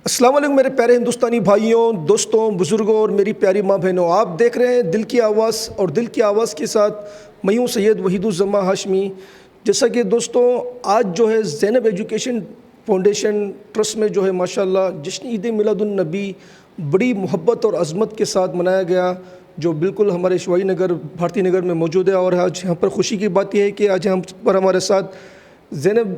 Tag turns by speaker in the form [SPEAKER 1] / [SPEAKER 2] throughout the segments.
[SPEAKER 1] السلام علیکم میرے پیارے ہندوستانی بھائیوں، دوستوں، بزرگوں اور میری پیاری ماں بہنوں، آپ دیکھ رہے ہیں دل کی آواز، اور دل کی آواز کے ساتھ میں ہوں سید وحید الزماں ہاشمی۔ جیسا کہ دوستوں، آج جو ہے زینب ایجوکیشن فاؤنڈیشن ٹرسٹ میں جو ہے ماشاءاللہ جشن عید میلاد النبی بڑی محبت اور عظمت کے ساتھ منایا گیا، جو بالکل ہمارے شوائی نگر بھارتی نگر میں موجود ہے۔ اور آج یہاں پر خوشی کی بات یہ ہے کہ آج یہاں پر ہمارے ساتھ زینب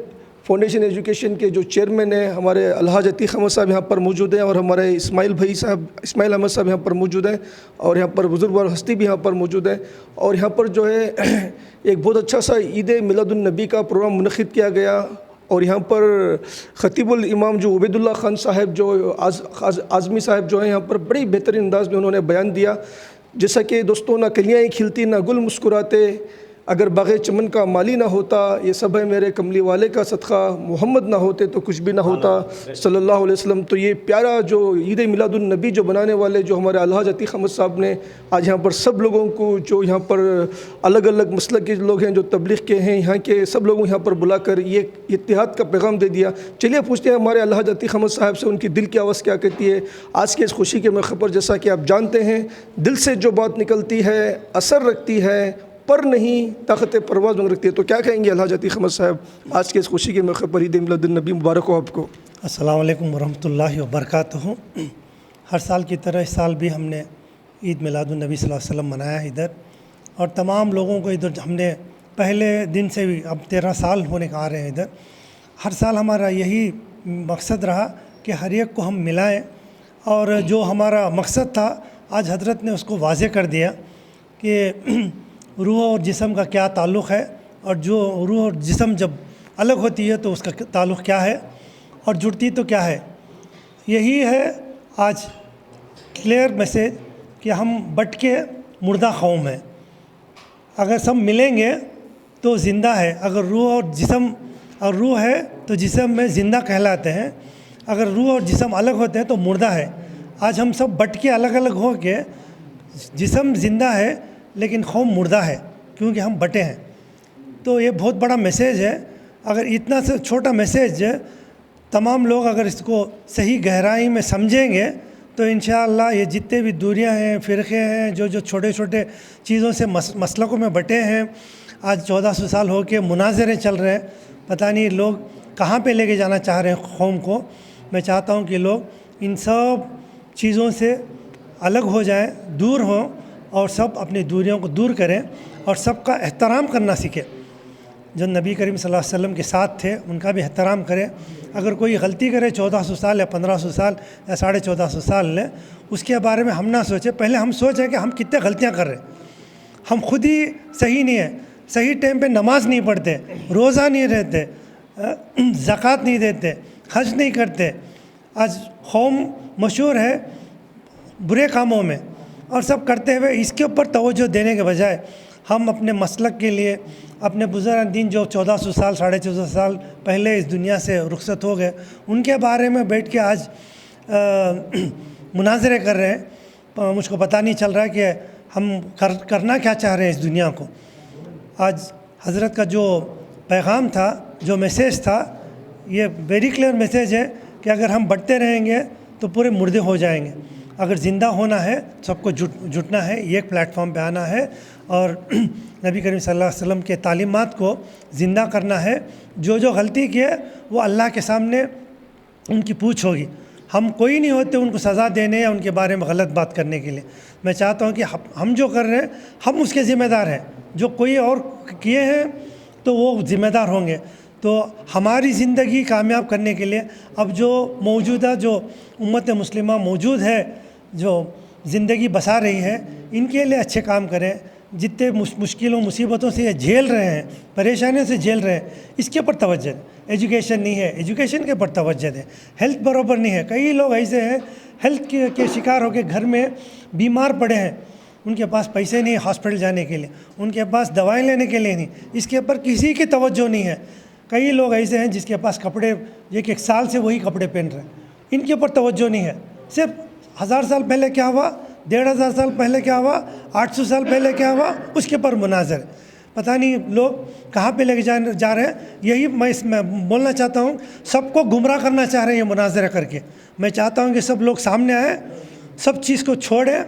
[SPEAKER 1] فاؤنڈیشن ایجوکیشن کے جو چیئرمین ہیں ہمارے الحاج عتیق احمد صاحب یہاں پر موجود ہیں، اور ہمارے اسماعیل احمد صاحب یہاں پر موجود ہیں، اور یہاں پر بزرگ اور ہستی بھی یہاں پر موجود ہیں۔ اور یہاں پر جو ہے ایک بہت اچھا سا عید میلاد النبی کا پروگرام منعقد کیا گیا، اور یہاں پر خطیب الامام جو عبید اللہ خان صاحب جو اعظمی صاحب جو ہیں یہاں پر بڑی بہترین انداز میں انہوں نے بیان دیا۔ جیسا کہ دوستوں، نہ کلیاں کھلتی نہ گل مسکراتے، اگر باغ چمن کا مالی نہ ہوتا، یہ سب ہے میرے کملی والے کا صدقہ، محمد نہ ہوتے تو کچھ بھی نہ ہوتا صلی اللہ علیہ وسلم۔ تو یہ پیارا جو عید میلاد النبی جو بنانے والے جو ہمارے الحاج عتیق احمد صاحب نے آج یہاں پر سب لوگوں کو، جو یہاں پر الگ الگ مسلک کے لوگ ہیں، جو تبلیغ کے ہیں، یہاں کے سب لوگوں یہاں پر بلا کر یہ اتحاد کا پیغام دے دیا۔ چلیے پوچھتے ہیں ہمارے الحاج عتیق احمد صاحب سے، ان کی دل کی آواز کیا کہتی ہے آج کے اس خوشی کے موقع پر۔ جیسا کہ آپ جانتے ہیں، دل سے جو بات نکلتی ہے اثر رکھتی ہے، پر نہیں طاقت پرواز میں رکھتی ہے۔ تو کیا کہیں گے الحاج عتیق احمد صاحب آج کے اس خوشی کے موقع پر؟ عید میلاد النبی مبارک ہو آپ کو۔
[SPEAKER 2] السلام علیکم ورحمۃ اللہ وبرکاتہ۔ ہر سال کی طرح اس سال بھی ہم نے عید میلاد النبی صلی اللہ علیہ وسلم منایا ہے ادھر، اور تمام لوگوں کو ادھر ہم نے پہلے دن سے بھی، اب 13 سال ہونے کا آ رہے ہیں ادھر، ہر سال ہمارا یہی مقصد رہا کہ ہر ایک کو ہم ملائیں، اور جو ہمارا مقصد تھا آج حضرت نے اس کو واضح کر دیا کہ روح اور جسم کا کیا تعلق ہے، اور جو روح اور جسم جب الگ ہوتی ہے تو اس کا تعلق کیا ہے، اور جڑتی تو کیا ہے۔ یہی ہے آج کلیئر میسیج کہ ہم بٹ کے مردہ قوم ہیں۔ اگر سب ملیں گے تو زندہ ہے، اگر روح اور جسم اور روح ہے تو جسم میں زندہ کہلاتے ہیں، اگر روح اور جسم الگ ہوتے ہیں تو مردہ ہے۔ آج ہم سب بٹ کے الگ الگ ہو کے، جسم زندہ ہے لیکن قوم مردہ ہے، کیونکہ ہم بٹے ہیں۔ تو یہ بہت بڑا میسیج ہے۔ اگر اتنا سے چھوٹا میسیج تمام لوگ اگر اس کو صحیح گہرائی میں سمجھیں گے تو انشاءاللہ یہ جتنے بھی دوریاں ہیں، فرقے ہیں، جو چھوٹے چھوٹے چیزوں سے مسلکوں میں بٹے ہیں، آج 1400 سال ہو کے مناظرے چل رہے ہیں، پتہ نہیں لوگ کہاں پہ لے کے جانا چاہ رہے ہیں قوم کو۔ میں چاہتا ہوں کہ لوگ ان سب چیزوں سے الگ ہو جائیں، دور ہوں، اور سب اپنی دوریوں کو دور کریں، اور سب کا احترام کرنا سیکھیں۔ جو نبی کریم صلی اللہ علیہ وسلم کے ساتھ تھے ان کا بھی احترام کریں۔ اگر کوئی غلطی کرے 1400 سال یا 1500 سال یا 1450 سال لیں، اس کے بارے میں ہم نہ سوچیں، پہلے ہم سوچیں کہ ہم کتنے غلطیاں کر رہے ہیں۔ ہم خود ہی صحیح نہیں ہیں، صحیح ٹائم پہ نماز نہیں پڑھتے، روزہ نہیں رہتے، زکوٰۃ نہیں دیتے، حج نہیں کرتے۔ آج قوم مشہور ہے برے کاموں میں، اور سب کرتے ہوئے اس کے اوپر توجہ دینے کے بجائے ہم اپنے مسلک کے لیے، اپنے بزرگ دین جو 1400 سال 1450 سال پہلے اس دنیا سے رخصت ہو گئے، ان کے بارے میں بیٹھ کے آج مناظرے کر رہے ہیں۔ مجھ کو پتہ نہیں چل رہا ہے کہ ہم کرنا کیا چاہ رہے ہیں اس دنیا کو۔ آج حضرت کا جو پیغام تھا، جو میسیج تھا، یہ ویری کلیئر میسیج ہے کہ اگر ہم بڑھتے رہیں گے تو پورے مردے ہو جائیں گے۔ اگر زندہ ہونا ہے سب کو جٹنا ہے، ایک پلیٹ فارم پہ آنا ہے، اور نبی کریم صلی اللہ علیہ وسلم کے تعلیمات کو زندہ کرنا ہے۔ جو غلطی کی ہے وہ اللہ کے سامنے ان کی پوچھ ہوگی۔ ہم کوئی نہیں ہوتے ان کو سزا دینے یا ان کے بارے میں غلط بات کرنے کے لیے۔ میں چاہتا ہوں کہ ہم جو کر رہے ہیں ہم اس کے ذمہ دار ہیں، جو کوئی اور کیے ہیں تو وہ ذمہ دار ہوں گے۔ تو ہماری زندگی کامیاب کرنے کے لیے اب جو موجودہ جو امت مسلمہ موجود ہے، جو زندگی بسا رہی ہے، ان کے لیے اچھے کام کریں۔ جتنے مشکلوں مصیبتوں سے یہ جھیل رہے ہیں، پریشانیوں سے جھیل رہے ہیں، اس کے اوپر توجہ دیں۔ ایجوکیشن نہیں ہے، ایجوکیشن کے اوپر توجہ دیں۔ ہیلتھ برابر نہیں ہے، کئی لوگ ایسے ہیں ہیلتھ کے شکار ہو کے گھر میں بیمار پڑے ہیں، ان کے پاس پیسے نہیں ہاسپٹل جانے کے لیے، ان کے پاس دوائیں لینے کے لیے نہیں، اس کے اوپر کسی کی توجہ نہیں ہے۔ کئی لوگ ایسے ہیں جس کے پاس کپڑے ایک سال سے وہی کپڑے پہن رہے ہیں، ان کے اوپر توجہ نہیں ہے۔ صرف 1000 سال پہلے کیا ہوا، 1500 سال پہلے کیا ہوا، 800 سال پہلے کیا ہوا، اس کے اوپر مناظر ہے۔ پتہ نہیں لوگ کہاں پہ لے کے جا رہے ہیں. یہی میں اس میں بولنا چاہتا ہوں, سب کو گمراہ کرنا چاہ رہے ہیں یہ مناظرہ کر کے. میں چاہتا ہوں کہ سب لوگ سامنے آئیں, سب چیز کو چھوڑیں.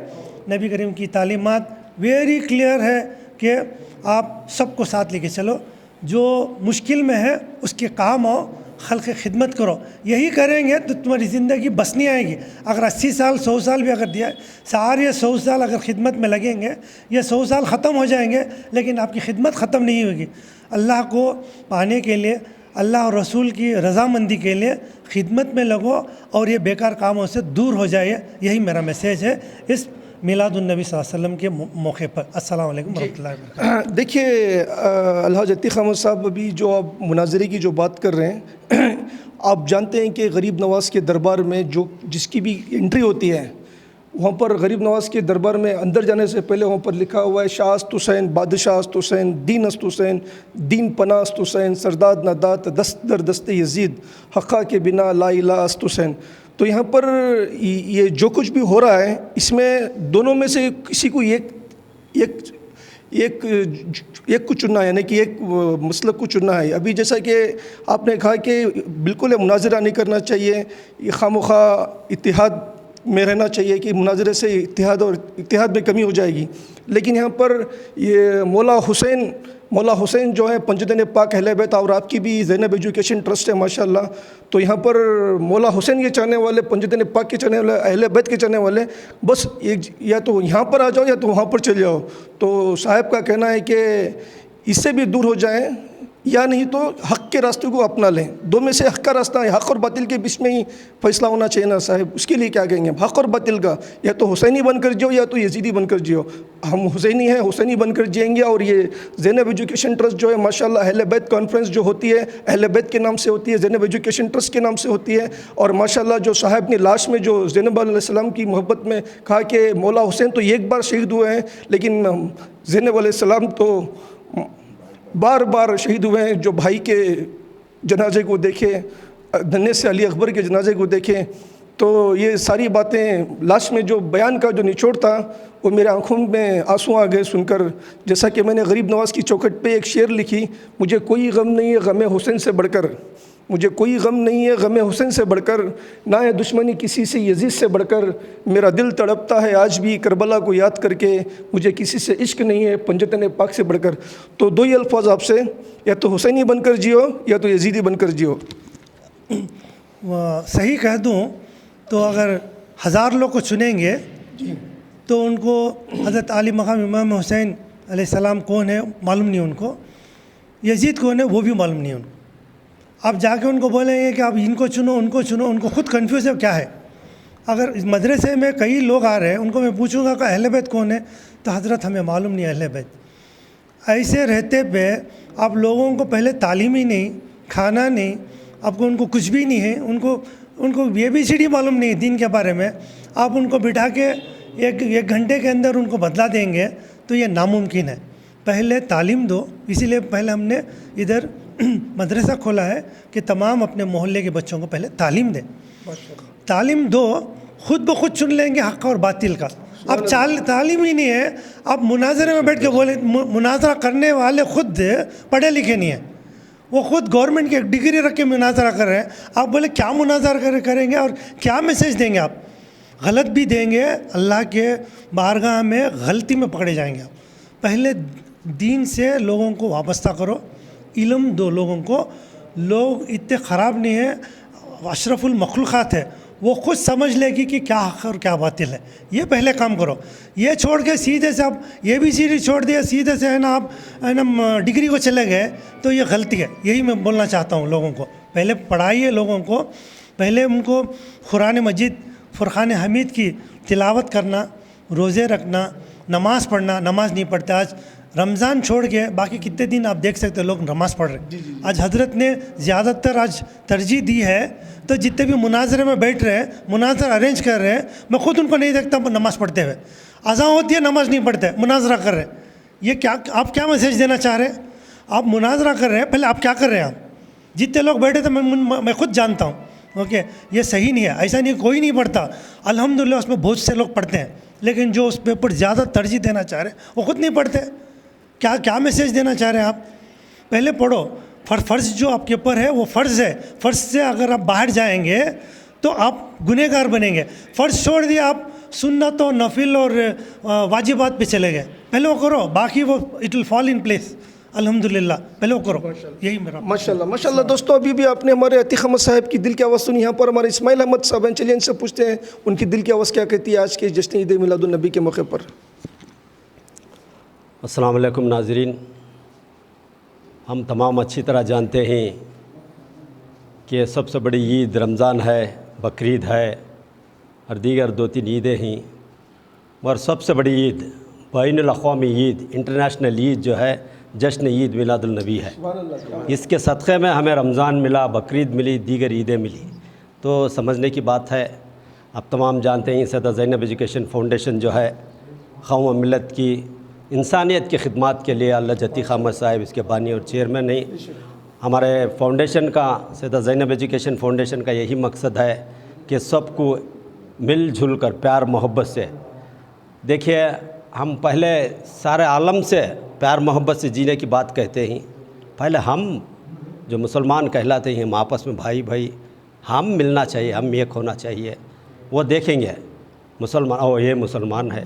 [SPEAKER 2] نبی کریم کی تعلیمات ویری کلیئر ہے کہ آپ سب کو ساتھ لے کے چلو, جو مشکل میں ہے اس کے کام آؤ, خلق خدمت کرو. یہی کریں گے تو تمہاری زندگی بس نہیں آئے گی. اگر 80 سال 100 سال بھی اگر دیا, سارے 100 سال اگر خدمت میں لگیں گے, یہ 100 سال ختم ہو جائیں گے لیکن آپ کی خدمت ختم نہیں ہوگی. اللہ کو پانے کے لیے, اللہ اور رسول کی رضامندی کے لیے خدمت میں لگو اور یہ بیکار کاموں سے دور ہو جائے. یہی میرا میسیج ہے اس میلاد النبی صلی اللہ علیہ وسلم کے موقع پر. السلام علیکم ورحمۃ اللہ وبرکاتہ.
[SPEAKER 1] دیکھیے الحاج عتیق احمد صاحب, ابھی جو آپ مناظرے کی جو بات کر رہے ہیں, آپ جانتے ہیں کہ غریب نواز کے دربار میں جس کی بھی انٹری ہوتی ہے, وہاں پر غریب نواز کے دربار میں اندر جانے سے پہلے وہاں پر لکھا ہوا ہے شاہ است حسین, بادشاہ است حسین, دین است حسین, دین پناہ است حسین, سرداد ندات دست در دست یزید, حقا کے بنا لا الہ است حسین. تو یہاں پر یہ جو کچھ بھی ہو رہا ہے اس میں دونوں میں سے کسی کو ایک کو چننا ہے, یعنی کہ ایک مسلک کو چننا ہے. ابھی جیسا کہ آپ نے کہا کہ بالکل مناظرہ نہیں کرنا چاہیے, یہ خواہ اتحاد میں رہنا چاہیے کہ مناظرے سے اتحاد میں کمی ہو جائے گی. لیکن یہاں پر یہ مولا حسین جو ہے پنجدن پاک اہل بیت, اور آپ کی بھی زینب ایجوکیشن ٹرسٹ ہے ماشاءاللہ, تو یہاں پر مولا حسین کے چاہنے والے, پنجدن پاک کے چاہنے والے, اہل بیت کے چاہنے والے, بس یا تو یہاں پر آ جاؤ یا تو وہاں پر چلے جاؤ. تو صاحب کا کہنا ہے کہ اس سے بھی دور ہو جائیں یا نہیں تو حق کے راستے کو اپنا لیں. دو میں سے حق کا راستہ ہے, حق اور باطل کے بیچ میں ہی فیصلہ ہونا چاہیے نا صاحب. اس کے لیے کیا کہیں گے, حق اور باطل کا, یا تو حسینی بن کر جیو یا تو یزیدی بن کر جیو. ہم حسینی ہیں, حسینی بن کر جئیں گے. اور یہ زینب ایجوکیشن ٹرسٹ جو ہے ماشاءاللہ اہل بیت کانفرنس جو ہوتی ہے اہل بیت کے نام سے ہوتی ہے, زینب ایجوکیشن ٹرسٹ کے نام سے ہوتی ہے. اور ماشاءاللہ جو صاحب نے لاسٹ میں جو زینب علیہ السلام کی محبت میں کہا کہ مولا حسین تو ایک بار شہید ہوئے ہیں لیکن زینب علیہ السلام تو بار بار شہید ہوئے ہیں. جو بھائی کے جنازے کو دیکھے, دھنے سے علی اکبر کے جنازے کو دیکھے, تو یہ ساری باتیں لاسٹ میں جو بیان کا جو نچوڑ تھا وہ میرے آنکھوں میں آنسو آ گئے سن کر. جیسا کہ میں نے غریب نواز کی چوکھٹ پہ ایک شعر لکھی, مجھے کوئی غم نہیں ہے غم حسین سے بڑھ کر, مجھے کوئی غم نہیں ہے غم حسین سے بڑھ کر, نہ ہے دشمنی کسی سے یزید سے بڑھ کر, میرا دل تڑپتا ہے آج بھی کربلا کو یاد کر کے, مجھے کسی سے عشق نہیں ہے پنجتن پاک سے بڑھ کر. تو دو ہی الفاظ آپ سے, یا تو حسینی بن کر جیو یا تو یزیدی بن کر جیو.
[SPEAKER 2] صحیح کہہ دوں تو اگر 1000 لوگ کو چنیں گے تو ان کو حضرت علی مقام امام حسین علیہ السلام کون ہے معلوم نہیں ان کو, یزید کون ہے وہ بھی معلوم نہیں ان کو. آپ جا کے ان کو بولیں گے کہ آپ ان کو چنو ان کو چنو, ان کو خود کنفیوز ہے کیا ہے. اگر اس مدرسے میں کئی لوگ آ رہے ہیں, ان کو میں پوچھوں گا کہ اہل بیت کون ہے, تو حضرت ہمیں معلوم نہیں اہل بیت. ایسے رہتے پہ آپ لوگوں کو پہلے تعلیم ہی نہیں, کھانا نہیں, آپ کو ان کو کچھ بھی نہیں ہے, ان کو یہ بھی سی ڈی معلوم نہیں دین کے بارے میں, آپ ان کو بٹھا کے ایک گھنٹے کے اندر ان کو بدلا دیں گے تو یہ ناممکن ہے. پہلے تعلیم دو. اسی لیے پہلے ہم نے ادھر مدرسہ کھولا ہے کہ تمام اپنے محلے کے بچوں کو پہلے تعلیم دیں. تعلیم دو, خود بخود چن لیں گے حق اور باطل کا. اب تعلیم ہی نہیں ہے, آپ مناظرے میں بیٹھ کے بولیں, مناظرہ کرنے والے خود پڑھے لکھے نہیں ہیں, وہ خود گورنمنٹ کی ایک ڈگری رکھ کے مناظرہ کر رہے ہیں. آپ بولے کیا مناظرہ کریں گے اور کیا میسیج دیں گے؟ آپ غلط بھی دیں گے, اللہ کے بارگاہ میں غلطی میں پکڑے جائیں گے. آپ پہلے دین سے لوگوں کو وابستہ کرو, علم دو لوگوں کو. لوگ اتنے خراب نہیں ہیں, اشرف المخلوقات ہے, وہ خود سمجھ لے گی کہ کیا حق اور کیا باطل ہے. یہ پہلے کام کرو. یہ چھوڑ کے سیدھے سے آپ یہ بھی سیدھی چھوڑ دیا, سیدھے سے ہے نا آپ ہے نا ڈگری کو چلے گئے, تو یہ غلطی ہے. یہی میں بولنا چاہتا ہوں لوگوں کو, پہلے پڑھائیے لوگوں کو, پہلے ان کو قرآن مجید فرقان حمید کی تلاوت کرنا, روزے رکھنا, نماز پڑھنا. نماز نہیں پڑھتے آج, رمضان چھوڑ کے باقی کتنے دن آپ دیکھ سکتے لوگ نماز پڑھ رہے ہیں. آج حضرت نے زیادہ تر آج ترجیح دی ہے, تو جتنے بھی مناظرے میں بیٹھ رہے ہیں, مناظرہ ارینج کر رہے ہیں, میں خود ان کو نہیں دیکھتا نماز پڑھتے ہوئے. اذان ہوتی ہے نماز نہیں پڑھتے, مناظرہ کر رہے ہیں. یہ کیا آپ کیا میسیج دینا چاہ رہے ہیں؟ آپ مناظرہ کر رہے ہیں, پہلے آپ کیا کر رہے ہیں؟ آپ جتنے لوگ بیٹھے تھے میں خود جانتا ہوں. اوکے, یہ صحیح نہیں ہے. ایسا نہیں, کوئی نہیں پڑھتا, الحمدللہ اس میں بہت سے لوگ پڑھتے ہیں, لیکن جو اس پیپر زیادہ ترجیح دینا چاہ رہے ہیں وہ خود نہیں پڑھتے. کیا میسیج دینا چاہ رہے ہیں آپ؟ پہلے پڑھو، فرض جو آپ کے اوپر ہے وہ فرض ہے، فرض سے اگر آپ باہر جائیں گے تو آپ گنہگار بنیں گے. فرض چھوڑ دیا، آپ سنت و نفل اور واجبات پہ چلے گئے، پہلے وہ کرو، باقی وہ it will fall in place. الحمدللہ پہلے وہ کرو. یہی میرا
[SPEAKER 1] ماشاءاللہ دوستوں، ابھی بھی آپ نے ہمارے عتیق احمد صاحب کی دل کی آواز سنی. یہاں پر ہمارے اسماعیل احمد صاحب ہیں، چلیے ان سے پوچھتے ہیں ان کی دل کی آواز کیا کہتی ہے آج کے جشن عید میلاد النبی کے موقع پر.
[SPEAKER 3] السلام علیکم ناظرین. ہم تمام اچھی طرح جانتے ہیں کہ سب سے بڑی عید رمضان ہے، بقرعید ہے اور دیگر 2-3 عیدیں ہیں، اور سب سے بڑی عید بین الاقوامی عید، انٹرنیشنل عید جو ہے جشن عید میلاد النبی ہے. اس کے صدقے میں ہمیں رمضان ملا، بقرعید ملی، دیگر عیدیں ملی. تو سمجھنے کی بات ہے. اب تمام جانتے ہیں سیدہ زینب ایجوکیشن فاؤنڈیشن جو ہے قوم و ملت کی انسانیت کی خدمات کے لیے اللہ عتیق احمد صاحب اس کے بانی اور چیئرمین ہیں. ہمارے فاؤنڈیشن کا، سیدہ زینب ایجوکیشن فاؤنڈیشن کا یہی مقصد ہے کہ سب کو مل جل کر پیار محبت سے، دیکھیے ہم پہلے سارے عالم سے پیار محبت سے جینے کی بات کہتے ہیں. پہلے ہم جو مسلمان کہلاتے ہیں، ہم آپس میں بھائی ہم ملنا چاہیے، ہم ایک ہونا چاہیے. وہ دیکھیں گے مسلمان، یہ مسلمان ہے،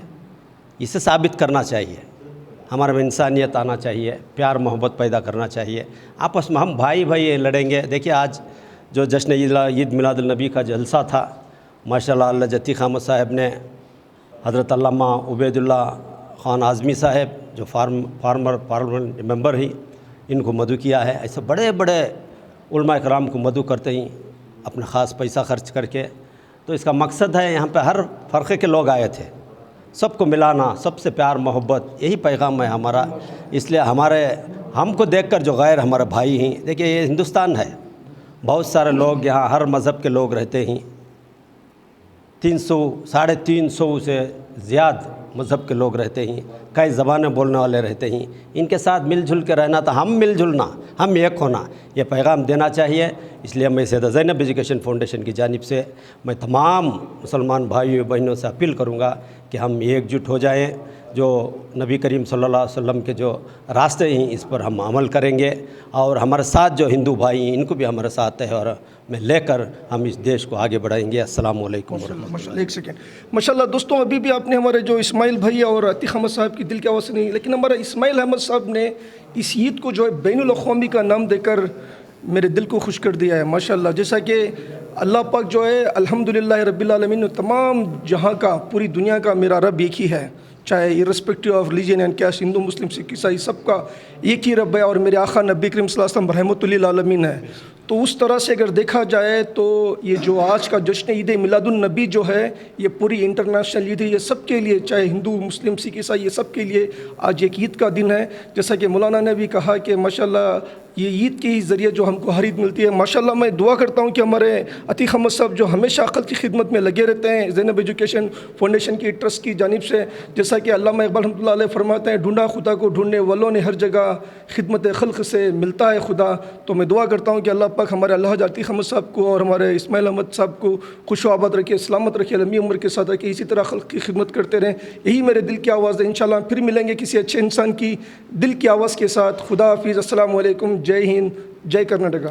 [SPEAKER 3] اسے ثابت کرنا چاہیے. ہمارے میں انسانیت آنا چاہیے، پیار محبت پیدا کرنا چاہیے. آپس میں ہم بھائی لڑیں گے. دیکھیے آج جو جشن عید میلاد النبی کا جلسہ تھا، ماشاءاللہ اللہ عتیق احمد صاحب نے حضرت علامہ عبید اللہ خان اعظمی صاحب جو فارمر پارلیمنٹ ممبر ہیں، ان کو مدعو کیا ہے. ایسے بڑے بڑے علماء کرام کو مدعو کرتے ہیں اپنا خاص پیسہ خرچ کر کے. تو اس کا مقصد ہے یہاں پہ ہر فرقے کے لوگ آئے تھے، سب کو ملانا، سب سے پیار محبت، یہی پیغام ہے ہمارا. اس لیے ہم کو دیکھ کر جو غیر ہمارے بھائی ہیں، دیکھیے یہ ہندوستان ہے، بہت سارے لوگ یہاں ہر مذہب کے لوگ رہتے ہیں، 300-350 سے زیادہ مذہب کے لوگ رہتے ہیں، کئی زبانیں بولنے والے رہتے ہیں. ان کے ساتھ مل جل کے رہنا، تو ہم مل جلنا، ہم ایک ہونا، یہ پیغام دینا چاہیے. اس لیے میں سیدہ زینب ایجوکیشن فاؤنڈیشن کی جانب سے میں تمام مسلمان بھائیوں بہنوں سے اپیل کروں گا کہ ہم ایک جٹ ہو جائیں. جو نبی کریم صلی اللہ علیہ وسلم کے جو راستے ہیں اس پر ہم عمل کریں گے، اور ہمارے ساتھ جو ہندو بھائی ہیں ان کو بھی ہمارے ساتھ ہے، اور میں لے کر ہم اس دیش کو آگے بڑھائیں گے. السلام علیکم ورحمۃ اللہ.
[SPEAKER 1] ایک سیکنڈ. ماشاءاللہ دوستوں، ابھی بھی آپ نے ہمارے جو اسماعیل بھائی اور عتیق احمد صاحب کی دل کی آواز سنی، لیکن ہمارا اسماعیل احمد صاحب نے اس عید کو جو ہے بین الاقوامی کا نام دے کر میرے دل کو خوش کر دیا ہے. ماشاءاللہ، جیسا کہ اللہ پاک جو ہے الحمدللہ رب العالمین، تمام جہاں کا، پوری دنیا کا میرا رب ایک ہی ہے، چاہے ارسپیکٹیو آف ریلیجن اینڈ کیسٹ، ہندو مسلم سکھ عیسائی، سب کا ایک ہی رب ہے، اور میرے آقا نبی کریم صلی اللہ علیہ وسلم رحمۃ للعالمین ہے. تو اس طرح سے اگر دیکھا جائے تو یہ جو آج کا جشن عید میلاد النبی جو ہے، یہ پوری انٹرنیشنل عید ہے. یہ سب کے لیے، چاہے ہندو مسلم سکھ عیسائی، یہ سب کے لیے آج ایک عید کا دن ہے. جیسا کہ مولانا نے بھی کہا کہ ماشاءاللہ یہ عید کے ہی ذریعے جو ہم کو ہر عید ملتی ہے. ماشاءاللہ میں دعا کرتا ہوں کہ ہمارے عتیق احمد صاحب جو ہمیشہ عقل کی خدمت میں لگے رہتے ہیں زینب ایجوکیشن فاؤنڈیشن کی ٹرسٹ کی جانب سے، جیسا کہ علامہ اقبال رحمۃ اللہ علیہ فرماتے ہیں، ڈھونڈا خدا کو ڈھونڈنے والوں نے ہر جگہ، خدمت خلق سے ملتا ہے خدا. تو میں دعا کرتا ہوں کہ اللہ پاک ہمارے اللہ عتیق احمد صاحب کو اور ہمارے اسماعیل احمد صاحب کو خوش و آباد رکھے، سلامت رکھے، لمبی عمر کے ساتھ رکھے، اسی طرح خلق کی خدمت کرتے رہیں. یہی میرے دل کی آواز ہے. انشاءاللہ پھر ملیں گے کسی اچھے انسان کی دل کی آواز کے ساتھ. خدا حافظ. السلام علیکم. جے ہند، جے کرناٹکا.